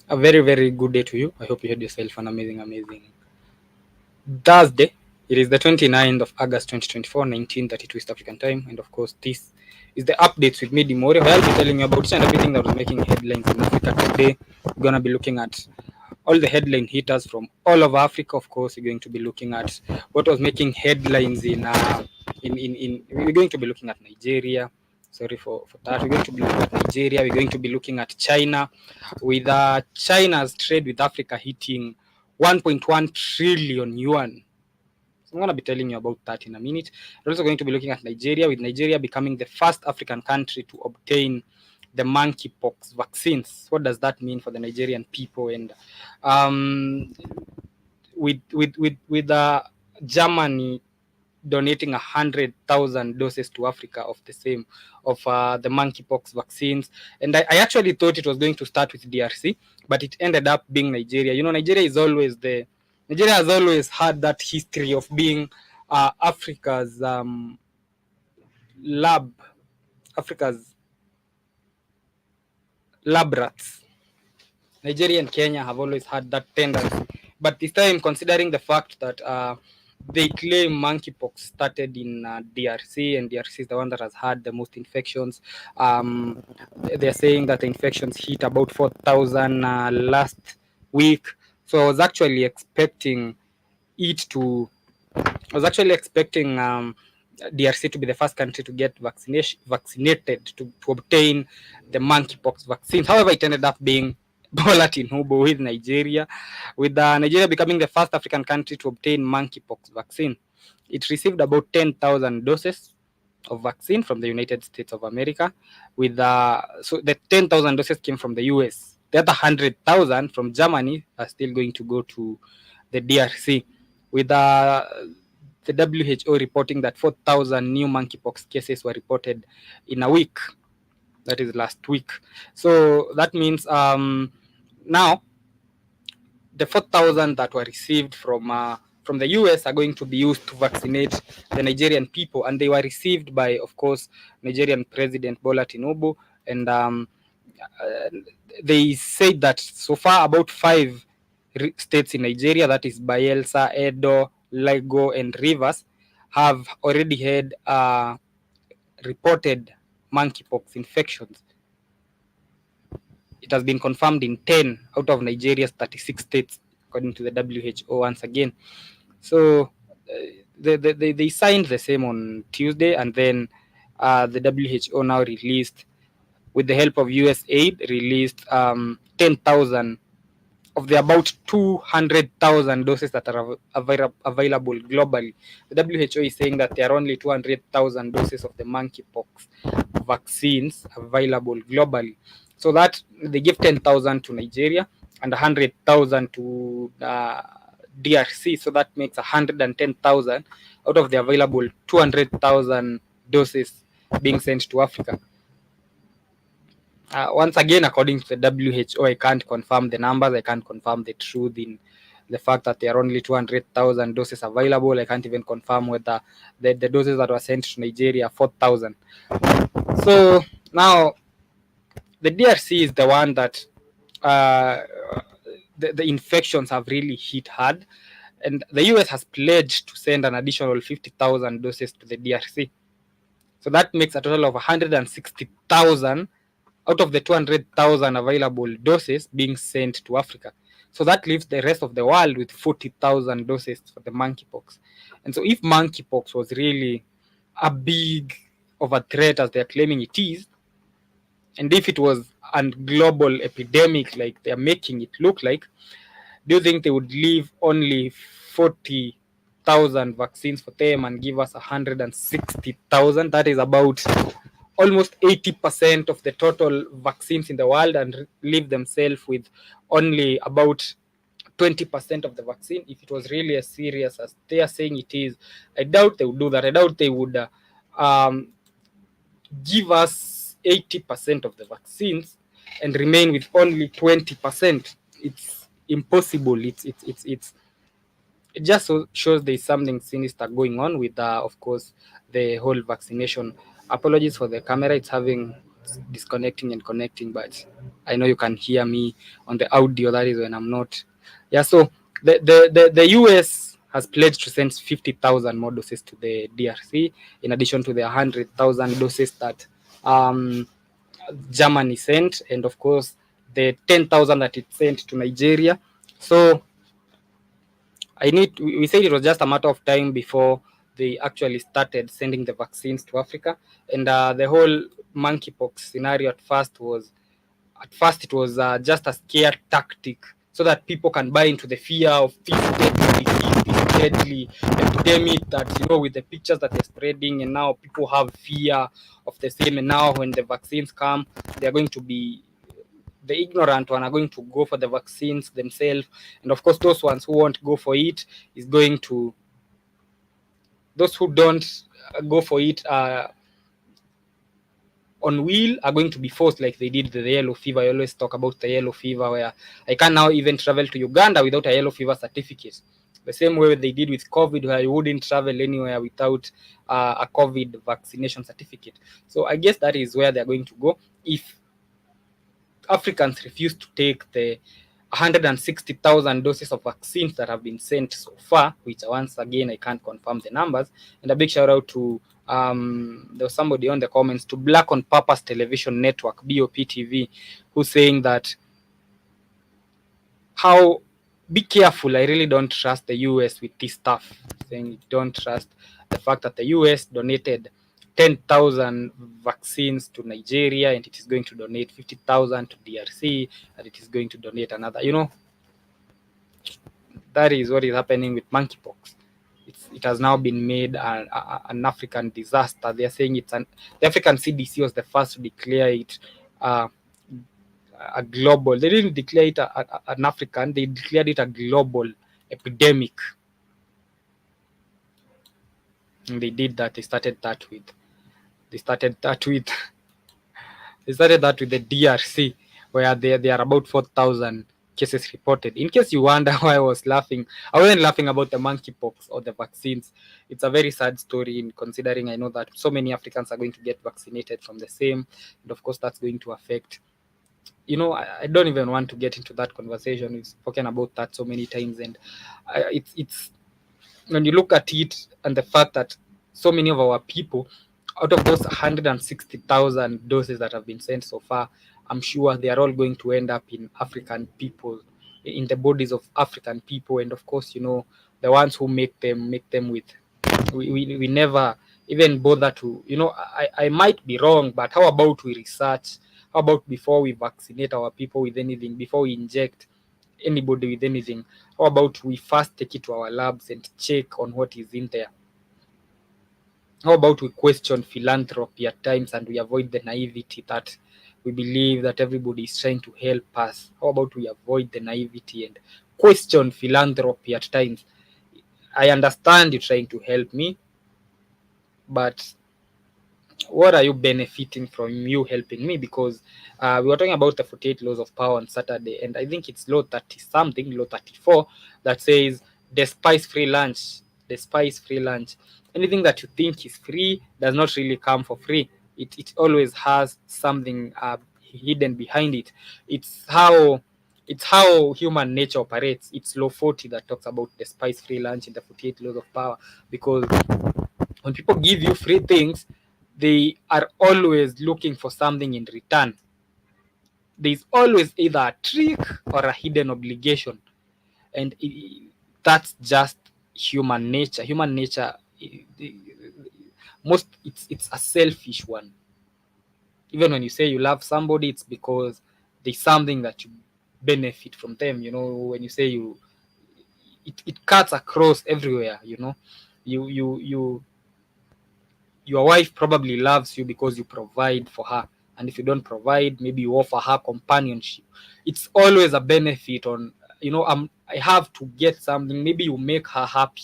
A very, very good day to you. I hope you had yourself an amazing, amazing Thursday. It is the 29th of August 2024, 1932 East African time. And of course, this is the updates with me, Dimori, where I'll be telling you about each and everything that was making headlines in Africa today. We're going to be looking at all the headline hitters from all over Africa. Of course, we're going to be looking at what was making headlines we're going to be looking at Nigeria. Sorry for that. We're going to be looking at Nigeria. We're going to be looking at China, with China's trade with Africa hitting 1.1 trillion yuan. So I'm going to be telling you about that in a minute. We're also going to be looking at Nigeria, with Nigeria becoming the first African country to obtain the monkeypox vaccines. What does that mean for the Nigerian people? And um, with Germany donating 100,000 doses to Africa of the same of the monkeypox vaccines. And I actually thought it was going to start with DRC, but it ended up being Nigeria. You know, Nigeria has always had that history of being Africa's lab, Africa's lab rats. Nigeria and Kenya have always had that tendency, but this time, considering the fact that they claim monkeypox started in DRC, and DRC is the one that has had the most infections. They're saying that the infections hit about 4,000 last week. So I was actually expecting it to. I was actually expecting DRC to be the first country to get vaccinated to obtain the monkeypox vaccines. However, it ended up being Bola Tinubu with Nigeria, with Nigeria becoming the first African country to obtain monkeypox vaccine. It received about 10,000 doses of vaccine from the United States of America, with so the 10,000 doses came from the US. The other 100,000 from Germany are still going to go to the DRC, with the WHO reporting that 4,000 new monkeypox cases were reported in a week. That is last week. So that means now the 4,000 that were received from the US are going to be used to vaccinate the Nigerian people, and they were received by, of course, Nigerian President Bola Tinubu. And they said that so far about 5 states in Nigeria, that is Bayelsa, Edo, Lagos, and Rivers, have already had reported monkeypox infections. It has been confirmed in 10 out of Nigeria's 36 states, according to the WHO once again. So they signed the same on Tuesday, and then the WHO now released, with the help of US aid, released 10,000 of the about 200,000 doses that are available globally. The WHO is saying that there are only 200,000 doses of the monkeypox vaccines available globally. So that they give 10,000 to Nigeria and 100,000 to DRC. So that makes 110,000 out of the available 200,000 doses being sent to Africa. Once again, according to the WHO, I can't confirm the numbers. I can't confirm the truth in the fact that there are only 200,000 doses available. I can't even confirm whether the doses that were sent to Nigeria are 4,000. So now the DRC is the one that the infections have really hit hard, and the US has pledged to send an additional 50,000 doses to the DRC. So that makes a total of 160,000 out of the 200,000 available doses being sent to Africa. So that leaves the rest of the world with 40,000 doses for the monkeypox. And so if monkeypox was really a big of a threat as they're claiming it is, and if it was a global epidemic like they're making it look like, do you think they would leave only 40,000 vaccines for them and give us 160,000? That is about almost 80% of the total vaccines in the world, and leave themselves with only about 20% of the vaccine. If it was really as serious as they are saying it is, I doubt they would do that. I doubt they would give us 80% of the vaccines and remain with only 20%. It's impossible. It just shows there's something sinister going on with, of course, the whole vaccination. Apologies for the camera. It's having disconnecting and connecting, but I know you can hear me on the audio. That is when I'm not. Yeah, so the US has pledged to send 50,000 more doses to the DRC, in addition to the 100,000 doses that um, Germany sent, and of course the 10,000 that it sent to Nigeria. So we said it was just a matter of time before they actually started sending the vaccines to Africa. And the whole monkeypox scenario at first it was just a scare tactic, so that people can buy into the fear of this deadly disease, this deadly epidemic that, with the pictures that they're spreading, and now people have fear of the same. And now when the vaccines come, they're going to be the ignorant one are going to go for the vaccines themselves, and of course those ones who won't go for it is going to those who don't go for it on wheel are going to be forced, like they did the yellow fever. I always talk about the yellow fever, where I can now even travel to Uganda without a yellow fever certificate. The same way they did with COVID, where you wouldn't travel anywhere without a COVID vaccination certificate. So I guess that is where they're going to go if Africans refuse to take the 160,000 doses of vaccines that have been sent so far, which once again I can't confirm the numbers. And a big shout out to there was somebody on the comments to Black on Purpose Television Network, BOPTV, who's saying that how be careful. I really don't trust the US with this stuff. Saying don't trust the fact that the US donated 10,000 vaccines to Nigeria, and it is going to donate 50,000 to DRC, and it is going to donate another. That is what is happening with monkeypox. It has now been made an African disaster. They are saying the African CDC was the first to declare it a global. They didn't declare it an African. They declared it a global epidemic. And they did that. They started that with. They started that with. They started that with the DRC, where there are about 4,000 cases reported. In case you wonder why I was laughing, I wasn't laughing about the monkeypox or the vaccines. It's a very sad story, in considering I know that so many Africans are going to get vaccinated from the same, and of course that's going to affect. I don't even want to get into that conversation. We've spoken about that so many times, and it's when you look at it and the fact that so many of our people, out of those 160,000 doses that have been sent so far, I'm sure they are all going to end up in African people, in the bodies of African people, and of course, the ones who make them with. We never even bother to, I might be wrong, but how about we research? How about before we vaccinate our people with anything, before we inject anybody with anything, how about we first take it to our labs and check on what is in there? How about we question philanthropy at times, and we avoid the naivety that we believe that everybody is trying to help us? How about we avoid the naivety and question philanthropy at times? I understand you're trying to help me, but what are you benefiting from you helping me? Because we were talking about the 48 laws of power on Saturday, and I think it's law 30 something, law 34, that says despise free lunch, despise free lunch. Anything that you think is free does not really come for free. It always has something hidden behind it. It's how human nature operates. It's law 40 that talks about despise free lunch in the 48 laws of power, because when people give you free things, they are always looking for something in return. There's always either a trick or a hidden obligation, and that's just human nature. Human nature, it's a selfish one. Even when you say you love somebody, it's because there's something that you benefit from them. When you say it cuts across everywhere. You your wife probably loves you because you provide for her, and if you don't provide, maybe you offer her companionship. It's always a benefit on, I have to get something. Maybe you make her happy.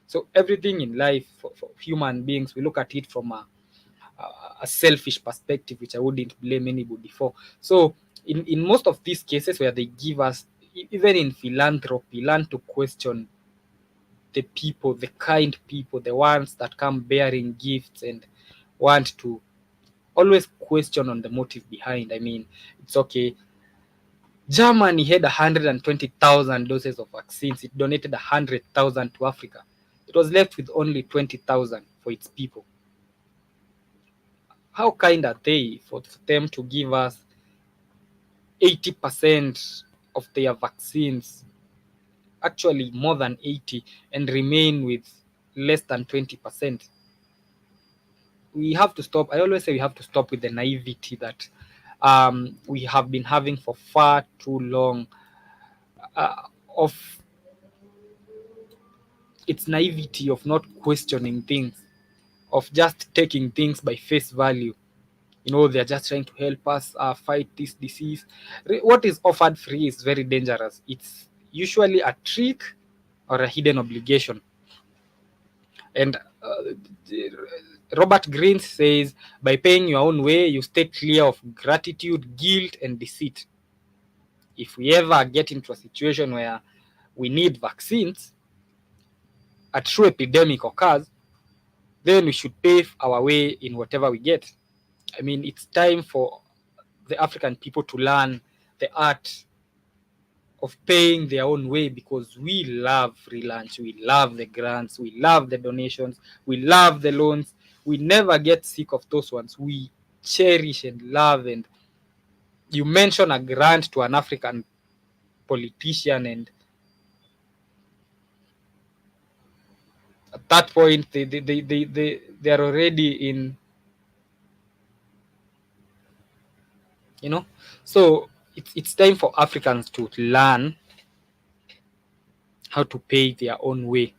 So everything in life, for human beings, we look at it from a selfish perspective, which I wouldn't blame anybody for. So in most of these cases where they give us, even in philanthropy, learn to question the people, the kind people, the ones that come bearing gifts and want to always question on the motive behind. I mean, it's okay. Germany had 120,000 doses of vaccines. It donated 100,000 to Africa. It was left with only 20,000 for its people. How kind are they for them to give us 80% of their vaccines, actually more than 80, and remain with less than 20%? We have to stop. I always say we have to stop with the naivety that we have been having for far too long, of its naivety of not questioning things, of just taking things by face value. They're just trying to help us fight this disease. What is offered free is very dangerous. It's usually a trick or a hidden obligation. And Robert Greene says, by paying your own way, you stay clear of gratitude, guilt, and deceit. If we ever get into a situation where we need vaccines, a true epidemic occurs, then we should pave our way in whatever we get. I mean, it's time for the African people to learn the art of paying their own way, because we love free lunch, we love the grants, we love the donations, we love the loans. We never get sick of those ones. We cherish and love. And you mention a grant to an African politician, and at that point they are already in, so it's time for Africans to learn how to pay their own way.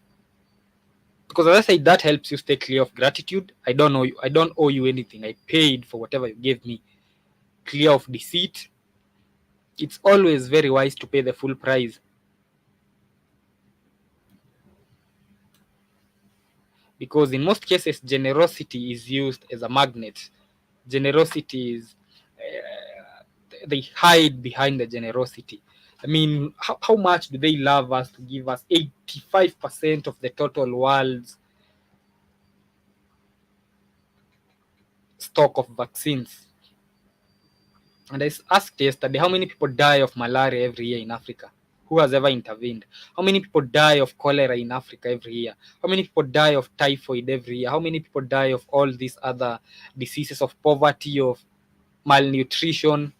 Because as I say, that helps you stay clear of gratitude. I don't owe you anything. I paid for whatever you gave me. Clear of deceit. It's always very wise to pay the full price. Because in most cases, generosity is used as a magnet. Generosity is, they hide behind the generosity. I mean, how much do they love us to give us 85% of the total world's stock of vaccines? And I asked yesterday, how many people die of malaria every year in Africa? Who has ever intervened? How many people die of cholera in Africa every year? How many people die of typhoid every year? How many people die of all these other diseases, of poverty, of malnutrition?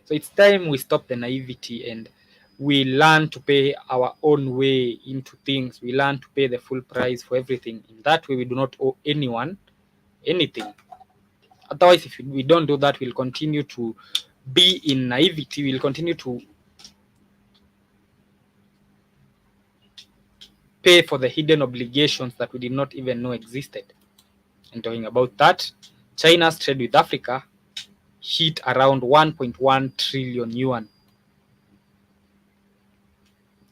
So it's time we stop the naivety and we learn to pay our own way into things. We learn to pay the full price for everything. In that way, we do not owe anyone anything. Otherwise, if we don't do that, we'll continue to be in naivety. We'll continue to pay for the hidden obligations that we did not even know existed. And talking about that, China's trade with Africa hit around 1.1 trillion yuan.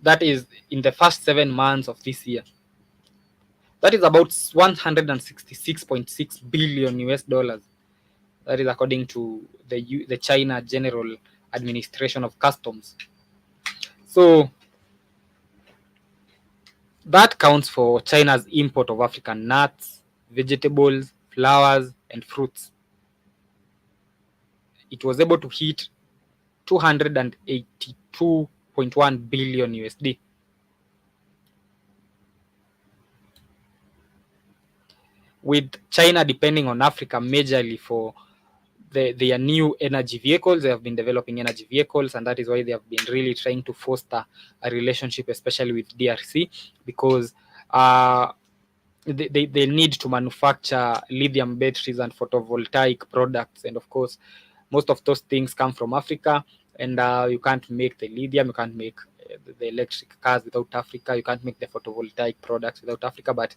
That is in the first 7 months of this year. That is about 166.6 billion US dollars. That is according to the China General Administration of Customs. So that counts for China's import of African nuts, vegetables, flowers, and fruits. It was able to hit 282.1 billion USD. With China depending on Africa majorly for their new energy vehicles. They have been developing energy vehicles, and that is why they have been really trying to foster a relationship, especially with DRC, because they need to manufacture lithium batteries and photovoltaic products. And of course, most of those things come from Africa, and you can't make the lithium, you can't make the electric cars without Africa, you can't make the photovoltaic products without Africa, but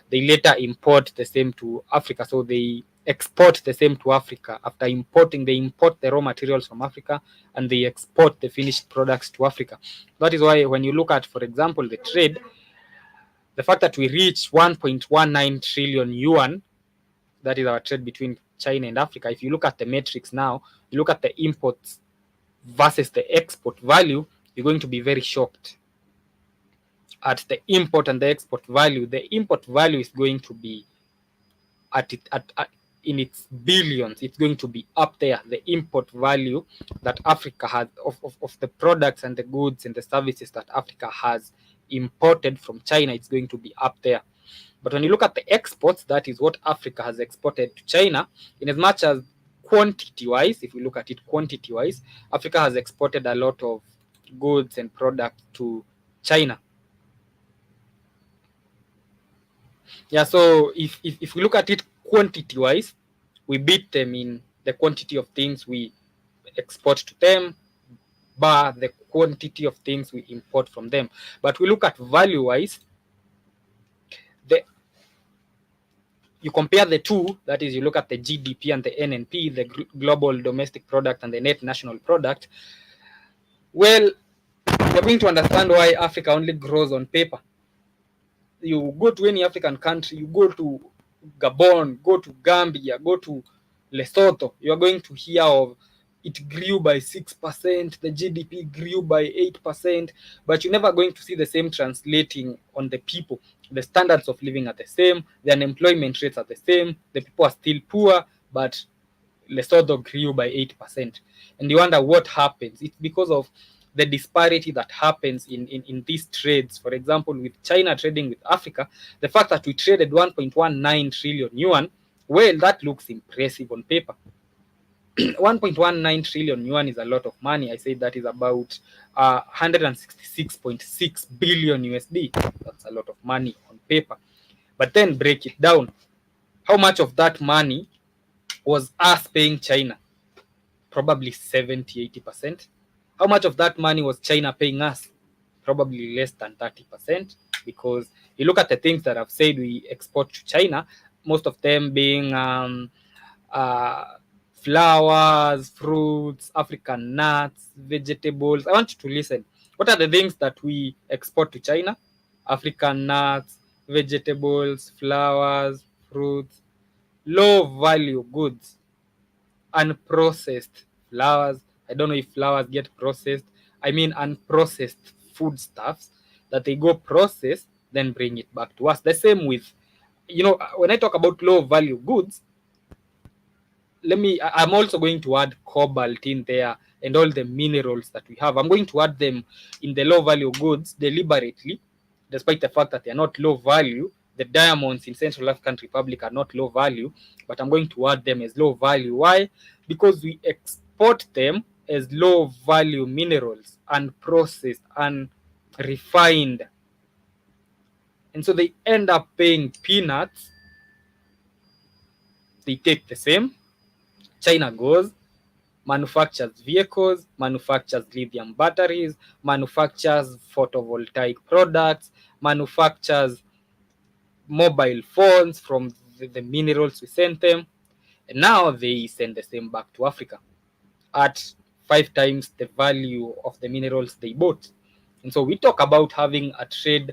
they later import the same to Africa. So they export the same to Africa. After importing, they import the raw materials from Africa and they export the finished products to Africa. That is why when you look at, for example, the trade, the fact that we reach 1.19 trillion yuan, that is our trade between China and Africa. If you look at the metrics now, you look at the imports versus the export value, you're going to be very shocked at the import and the export value. The import value is going to be in its billions. It's going to be up there. The import value that Africa has of the products and the goods and the services that Africa has imported from China, it's going to be up there. But when you look at the exports, that is what Africa has exported to China, in as much as quantity wise, if we look at it quantity wise, Africa has exported a lot of goods and products to China. Yeah, so if we look at it quantity wise, we beat them in the quantity of things we export to them, bar the quantity of things we import from them. But we look at value wise, you compare the two, that is, you look at the GDP and the NNP, the global domestic product and the net national product. Well, you're going to understand why Africa only grows on paper. You go to any African country, you go to Gabon, go to Gambia, go to Lesotho, you're going to hear of it grew by 6%, the GDP grew by 8%, but you're never going to see the same translating on the people. The standards of living are the same, the unemployment rates are the same, the people are still poor, but Lesotho grew by 8%. And you wonder what happens. It's because of the disparity that happens in these trades. For example, with China trading with Africa, the fact that we traded 1.19 trillion yuan, well, that looks impressive on paper. 1.19 trillion yuan is a lot of money. I say that is about 166.6 billion USD. That's a lot of money on paper. But then break it down. How much of that money was us paying China? Probably 70-80%. How much of that money was China paying us? Probably less than 30%, because you look at the things that I've said we export to China, most of them being flowers, fruits, African nuts, vegetables. I want you to listen. What are the things that we export to China? African nuts, vegetables, flowers, fruits, low value goods, unprocessed flowers. I don't know if flowers get processed. I mean unprocessed foodstuffs that they go process, then bring it back to us. The same with, when I talk about low value goods, I'm also going to add cobalt in there and all the minerals that we have. I'm going to add them in the low value goods deliberately, despite the fact that they're not low value. The diamonds in Central African Republic are not low value, but I'm going to add them as low value. Why? Because we export them as low value minerals, unprocessed, unrefined. And so they end up paying peanuts. They take the same. China goes, manufactures vehicles, manufactures lithium batteries, manufactures photovoltaic products, manufactures mobile phones from the minerals we sent them. And now they send the same back to Africa at 5 times the value of the minerals they bought. And so we talk about having a trade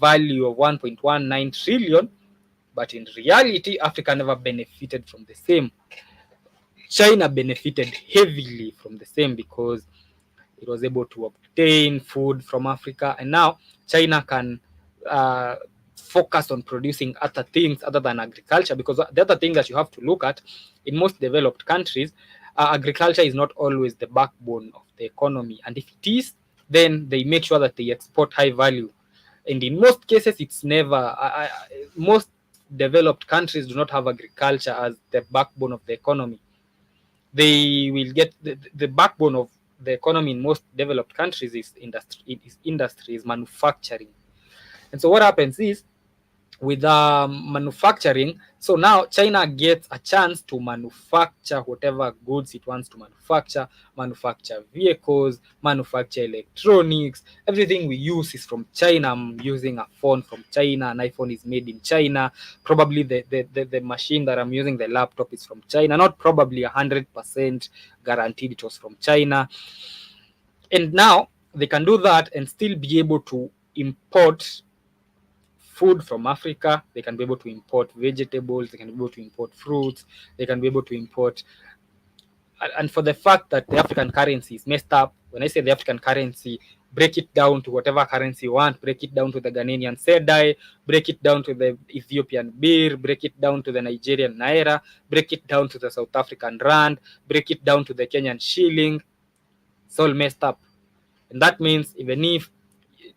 value of 1.19 trillion, but in reality, Africa never benefited from the same. China benefited heavily from the same because it was able to obtain food from Africa, and now China can focus on producing other things other than agriculture, because the other thing that you have to look at in most developed countries, agriculture is not always the backbone of the economy, and if it is, then they make sure that they export high value, and in most cases it's never. Most developed countries do not have agriculture as the backbone of the economy. They will get the backbone of the economy in most developed countries is industry, is manufacturing. And so what happens is, with manufacturing, so now China gets a chance to manufacture whatever goods it wants to manufacture vehicles, manufacture electronics. Everything we use is from China. I'm using a phone from China. An iPhone is made in China. Probably the machine that I'm using, the laptop, is from China. Not probably 100% guaranteed it was from China. And now they can do that and still be able to import food from Africa. They can be able to import vegetables, they can be able to import fruits, they can be able to import. And for the fact that the African currency is messed up, when I say the African currency, break it down to whatever currency you want, break it down to the Ghanaian cedi, break it down to the Ethiopian birr, break it down to the Nigerian naira, break it down to the South African rand, break it down to the Kenyan shilling. It's all messed up. And that means even if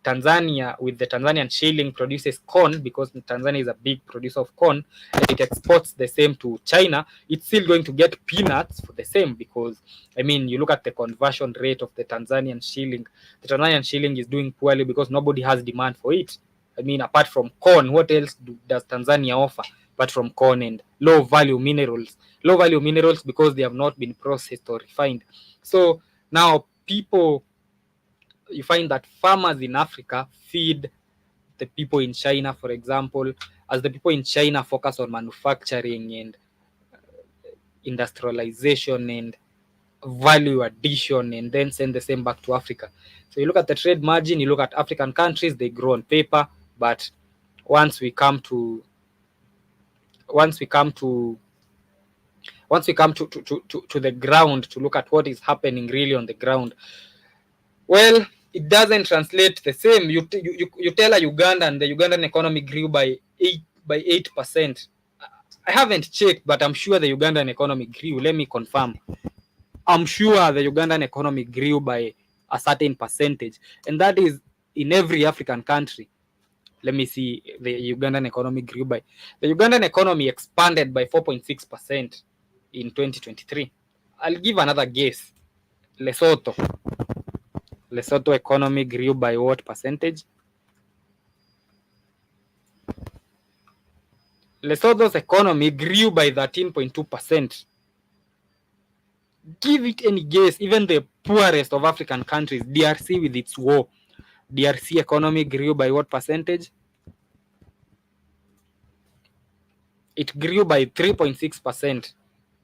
Tanzania, with the Tanzanian shilling, produces corn, because Tanzania is a big producer of corn, and it exports the same to China, it's still going to get peanuts for the same, because, I mean, you look at the conversion rate of the Tanzanian shilling. The Tanzanian shilling is doing poorly because nobody has demand for it. I mean, apart from corn, what else does Tanzania offer apart from corn and low value minerals? Low value minerals because they have not been processed or refined. So now people, you find that farmers in Africa feed the people in China, for example, as the people in China focus on manufacturing and industrialization and value addition, and then send the same back to Africa. So you look at the trade margin, you look at African countries, they grow on paper, but once we come to once we come to once we come to the ground to look at what is happening really on the ground, well, it doesn't translate the same. You tell a Ugandan the Ugandan economy grew by 8%. I haven't checked, but I'm sure the Ugandan economy grew. Let me confirm. I'm sure the Ugandan economy grew by a certain percentage, and that is in every African country. Let me see. The Ugandan economy grew by the Ugandan economy expanded by 4.6% in 2023. I'll give another guess. Lesotho. Lesotho economy grew by what percentage? Lesotho's economy grew by 13.2%. Give it any guess. Even the poorest of African countries, DRC with its war, DRC economy grew by what percentage? It grew by 3.6%.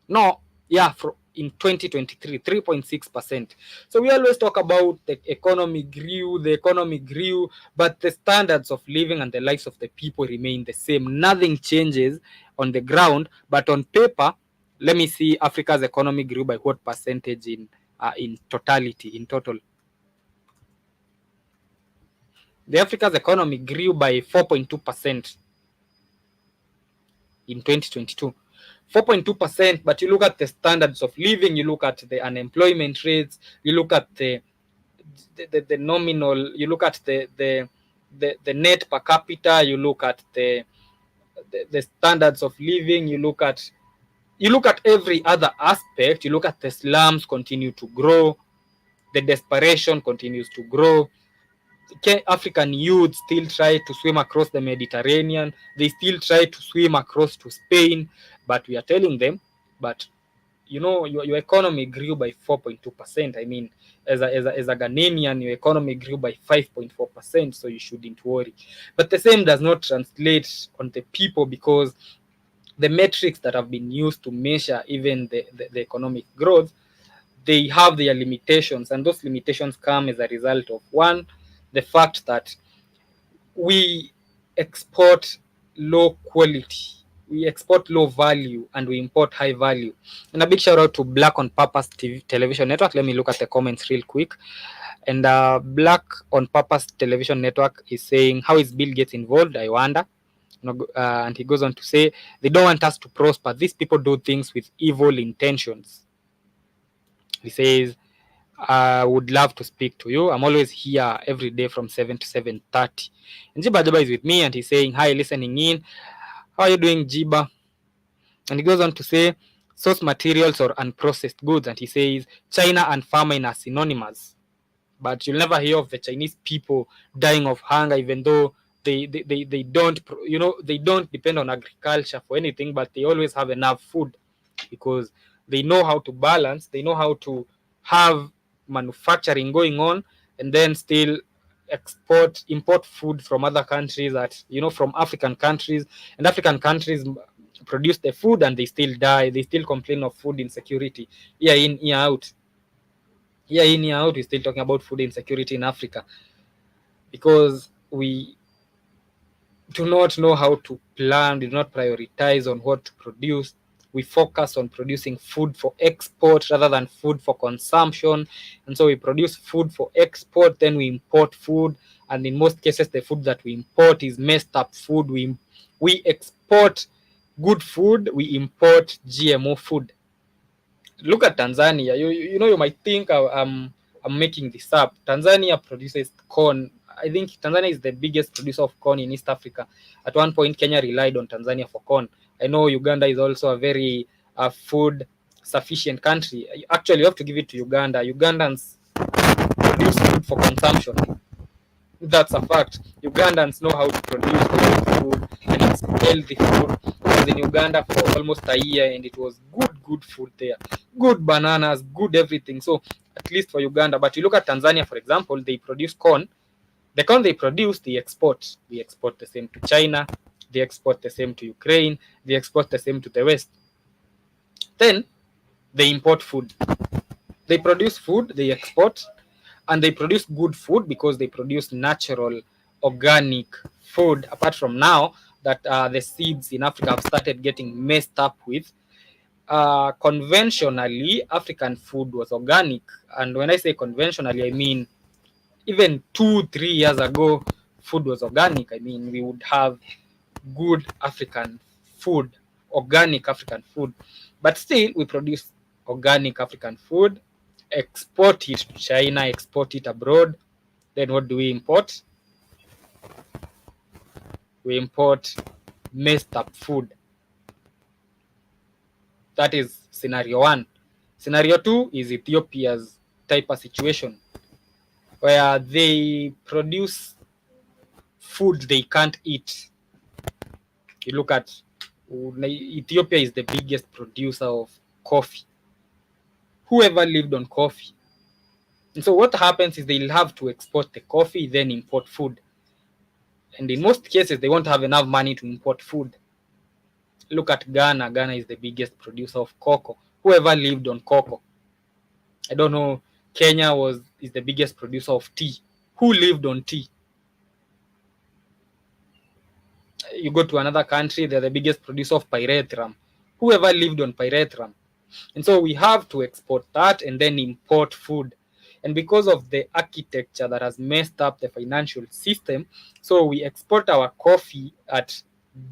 No, yeah, in 2023, 3.6%. So we always talk about the economy grew, but the standards of living and the lives of the people remain the same. Nothing changes on the ground, but on paper, let me see, Africa's economy grew by what percentage in totality, in total? The Africa's economy grew by 4.2% in 2022. 4.2%, but you look at the standards of living, you look at the unemployment rates, you look at the nominal, you look at the net per capita, you look at the standards of living, you look at every other aspect, you look at the slums continue to grow, the desperation continues to grow. African youth still try to swim across the Mediterranean. They still try to swim across to Spain, but we are telling them, but you know, your economy grew by 4.2%. I mean, as a Ghanaian, your economy grew by 5.4%, so you shouldn't worry. But the same does not translate on the people, because the metrics that have been used to measure even the economic growth, they have their limitations, and those limitations come as a result of, one, the fact that we export low quality, we export low value, and we import high value. And a big shout out to Black on Purpose Television Network. Let me look at the comments real quick. And Black on Purpose Television Network is saying, how is Bill Gates involved? I wonder. And he goes on to say, they don't want us to prosper. These people do things with evil intentions. He says, I would love to speak to you. I'm always here every day from 7 to 7:30. And Jiba Jaba is with me, and he's saying, hi, listening in. How are you doing, Jiba? And he goes on to say, source materials or unprocessed goods. And he says, China and famine are synonymous. But you'll never hear of the Chinese people dying of hunger, even though they don't, they don't depend on agriculture for anything, but they always have enough food, because they know how to balance, they know how to have manufacturing going on, and then still import food from other countries, that, from African countries, and African countries produce the food and they still die. They still complain of food insecurity. Year in, year out. Year in, year out, we're still talking about food insecurity in Africa, because we do not know how to plan, we do not prioritize on what to produce. we focus on producing food for export rather than food for consumption. And so we produce food for export, then we import food, and in most cases the food that we import is messed up food. We export good food, we import GMO food. Look at Tanzania. You might think I'm making this up. Tanzania produces corn. I think Tanzania is the biggest producer of corn in East Africa. At one point, Kenya relied on Tanzania for corn. I know Uganda is also a very food sufficient country. Actually, you have to give it to Uganda. Ugandans produce food for consumption. That's a fact. Ugandans know how to produce food, and it's healthy food. I was in Uganda for almost a year, and it was good food there. Good bananas, good everything. So at least for Uganda. But you look at Tanzania, for example, they produce corn. The corn they produce, they export. They export the same to China. They export the same to Ukraine. They export the same to the West. Then they import food. They produce food, they export, and they produce good food because they produce natural, organic food. Apart from now that the seeds in Africa have started getting messed up with. Conventionally, African food was organic. And when I say conventionally, I mean even 2-3 years ago, food was organic. I mean, we would have good African food, organic African food. But still, we produce organic African food, export it to China, export it abroad. Then what do we import? We import messed up food. That is scenario 1. Scenario 2 is Ethiopia's type of situation, where they produce food they can't eat. You look at Ethiopia is the biggest producer of coffee. Whoever lived on coffee? And so what happens is they'll have to export the coffee, then import food. And in most cases, they won't have enough money to import food. Look at Ghana. Ghana is the biggest producer of cocoa. Whoever lived on cocoa? I don't know. Kenya is the biggest producer of tea. Who lived on tea? You go to another country, they're the biggest producer of pyrethrum. Whoever lived on pyrethrum? And so we have to export that and then import food. And because of the architecture that has messed up the financial system, so we export our coffee at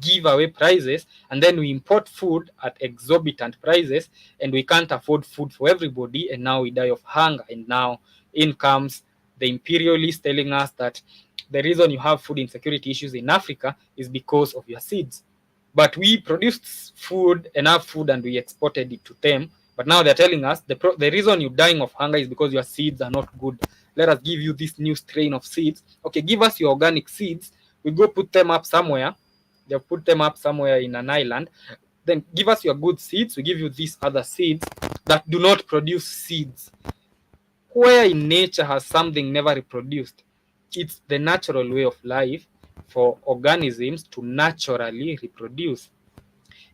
giveaway prices, and then we import food at exorbitant prices, and we can't afford food for everybody, and now we die of hunger. And now in comes the imperialists telling us that the reason you have food insecurity issues in Africa is because of your seeds. But we produced enough food, and we exported it to them. But now they're telling us the reason you're dying of hunger is because your seeds are not good. Let us give you this new strain of seeds. Okay, give us your organic seeds. We go put them up somewhere. They'll put them up somewhere in an island. Then give us your good seeds. We give you these other seeds that do not produce seeds. Where in nature has something never reproduced? It's the natural way of life for organisms to naturally reproduce.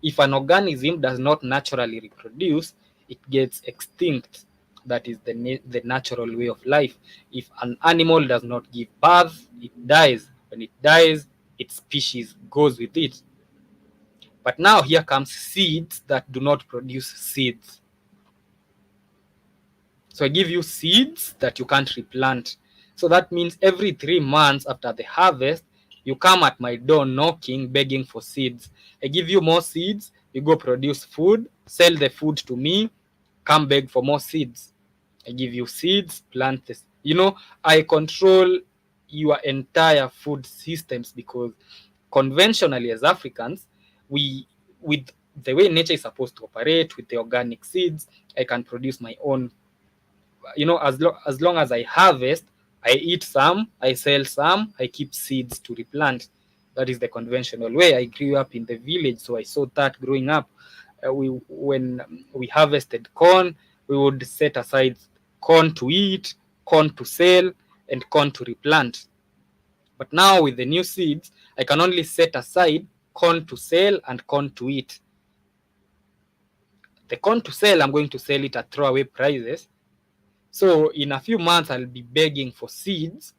If an organism does not naturally reproduce, it gets extinct. That is the natural way of life. If an animal does not give birth, it dies. When it dies, its species goes with it. But now here comes seeds that do not produce seeds. So I give you seeds that you can't replant. So that means every 3 months after the harvest, you come at my door knocking, begging for seeds. I give you more seeds, you go produce food, sell the food to me, come beg for more seeds. I give you seeds, plant this. I control your entire food systems, because conventionally as Africans, with the way nature is supposed to operate, with the organic seeds, I can produce my own. As long as I harvest, I eat some, I sell some, I keep seeds to replant. That is the conventional way. I grew up in the village, so I saw that growing up. When we harvested corn, we would set aside corn to eat, corn to sell, and corn to replant. But now with the new seeds, I can only set aside corn to sell and corn to eat. The corn to sell, I'm going to sell it at throwaway prices. So in a few months, I'll be begging for seeds.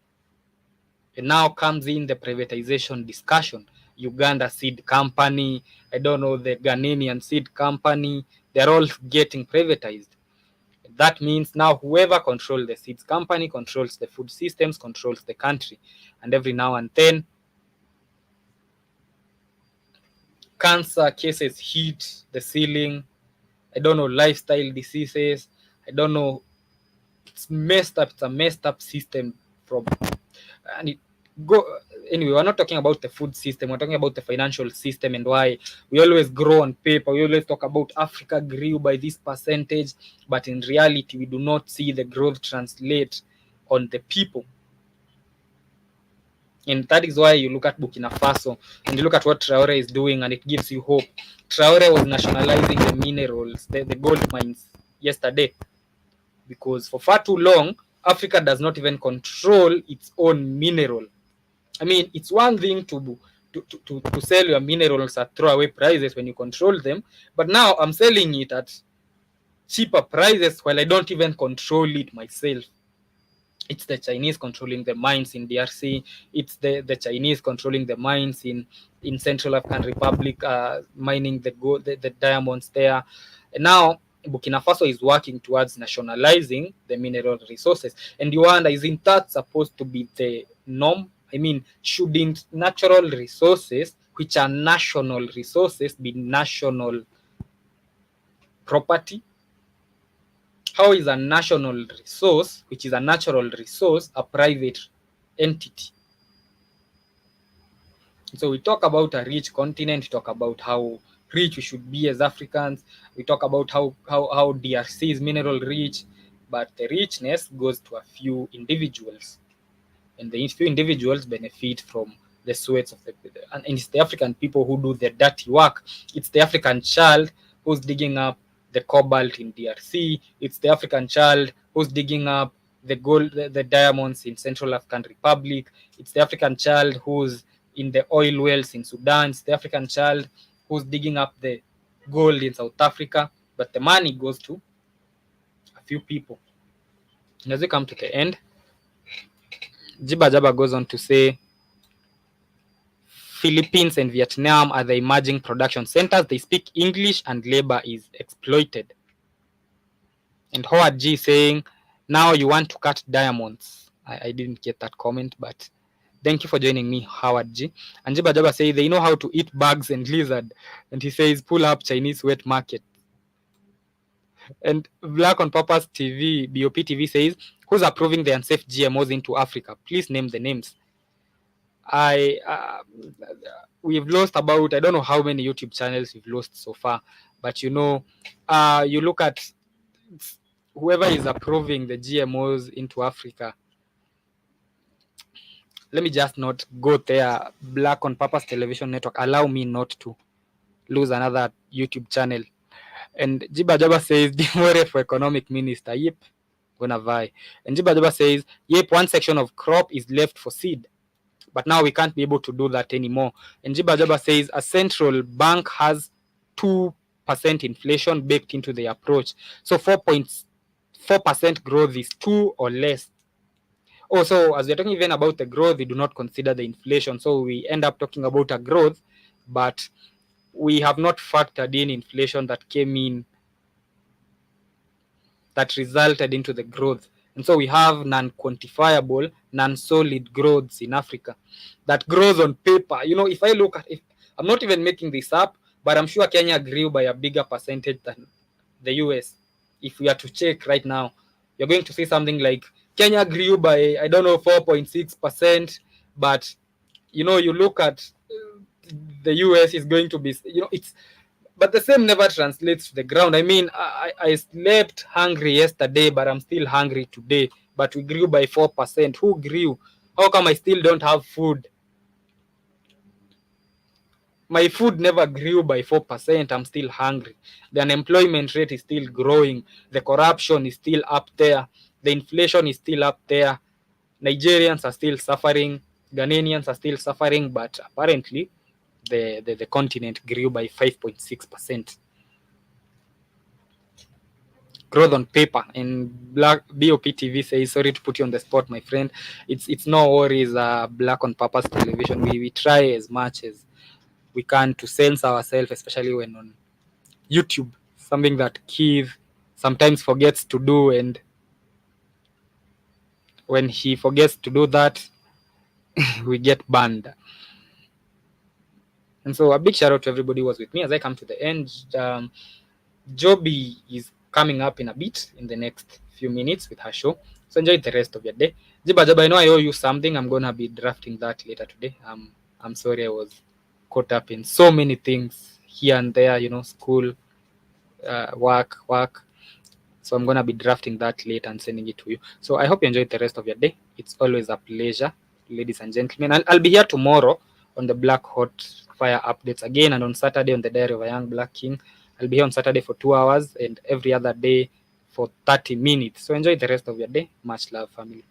And now comes in the privatization discussion. Uganda Seed Company, I don't know, the Ghanaian Seed Company, they're all getting privatized. That means now whoever controls the seeds company controls the food systems, controls the country. And every now and then, cancer cases hit the ceiling. I don't know, lifestyle diseases. I don't know. It's messed up. It's a messed up system from, and it go anyway. We're not talking about the food system. We're talking about the financial system and why we always grow on paper. We always talk about Africa grew by this percentage, but in reality, we do not see the growth translate on the people. And that is why you look at Burkina Faso and you look at what Traore is doing, and it gives you hope. Traore was nationalizing the minerals, the gold mines yesterday, because for far too long, Africa does not even control its own mineral. I mean, it's one thing to sell your minerals at throwaway prices when you control them, but now I'm selling it at cheaper prices while I don't even control it myself. It's the Chinese controlling the mines in DRC. It's the Chinese controlling the mines in Central African Republic, mining the gold, the diamonds there. And now Burkina Faso is working towards nationalizing the mineral resources. And you wonder, isn't that supposed to be the norm? I mean, shouldn't natural resources, which are national resources, be national property? How is a national resource, which is a natural resource, a private entity? So we talk about a rich continent, we talk about how rich we should be as Africans, we talk about how DRC is mineral rich, but the richness goes to a few individuals. And the few individuals benefit from the sweats of and it's the African people who do the dirty work. It's the African child who's digging up the cobalt in DRC. It's the African child who's digging up the gold, the diamonds in Central African Republic. It's the African child who's in the oil wells in Sudan. It's the African child who's digging up the gold in South Africa. But the money goes to a few people. And as we come to the end, Jiba Jaba goes on to say, Philippines and Vietnam are the emerging production centers. They speak English and labor is exploited. And Howard G saying, now you want to cut diamonds. I didn't get that comment, but thank you for joining me, Howard G. And Jiba Jaba says, they know how to eat bugs and lizard. And he says, pull up Chinese wet market. And Black on Purpose TV, BOP TV says, who's approving the unsafe GMOs into Africa? Please name the names. We've lost about, I don't know how many YouTube channels we've lost so far, but you know, you look at whoever is approving the GMOs into Africa. Let me just not go there. Black on Purpose Television Network, allow me not to lose another YouTube channel. And Jiba Jaba says, Dimore for economic minister. Yep, gonna vie. And Jiba Jaba says, yep, one section of crop is left for seed. But now we can't be able to do that anymore. And Jiba Jaba says a central bank has 2% inflation baked into the approach. So 4.4% growth is 2 or less. Also, as we're talking even about the growth, we do not consider the inflation. So we end up talking about a growth, but we have not factored in inflation that came in, that resulted into the growth. And so we have non-quantifiable, non-solid growths in Africa that grows on paper. You know, if I look at it, I'm not even making this up, but I'm sure Kenya grew by a bigger percentage than the US. If we are to check right now, you're going to see something like Kenya grew by, I don't know, 4.6%, but, you know, you look at the US is going to be, you know, it's, but the same never translates to the ground. I mean, I slept hungry yesterday, but I'm still hungry today. But we grew by 4%. Who grew? How come I still don't have food? My food never grew by 4%. I'm still hungry. The unemployment rate is still growing. The corruption is still up there. The inflation is still up there. Nigerians are still suffering. Ghanaians are still suffering. But apparently, the continent grew by 5.6%. Growth on paper. And Black BOP TV says, sorry to put you on the spot, my friend. It's no worries. Black on Purpose Television. We try as much as we can to censor ourselves, especially when on YouTube, something that Keith sometimes forgets to do, and when he forgets to do that, we get banned. And so a big shout out to everybody who was with me as I come to the end. Joby is coming up in a bit in the next few minutes with her show. So enjoy the rest of your day. Jiba Jaba, I know I owe you something. I'm gonna be drafting that later today. I'm sorry I was caught up in so many things here and there, school, work. So I'm gonna be drafting that later and sending it to you. So I hope you enjoyed the rest of your day. It's always a pleasure, ladies and gentlemen. I'll be here tomorrow on the Black Hot Fire updates again, and on Saturday on the Diary of a Young Black King. I'll be here on Saturday for 2 hours and every other day for 30 minutes. So enjoy the rest of your day. Much love, family.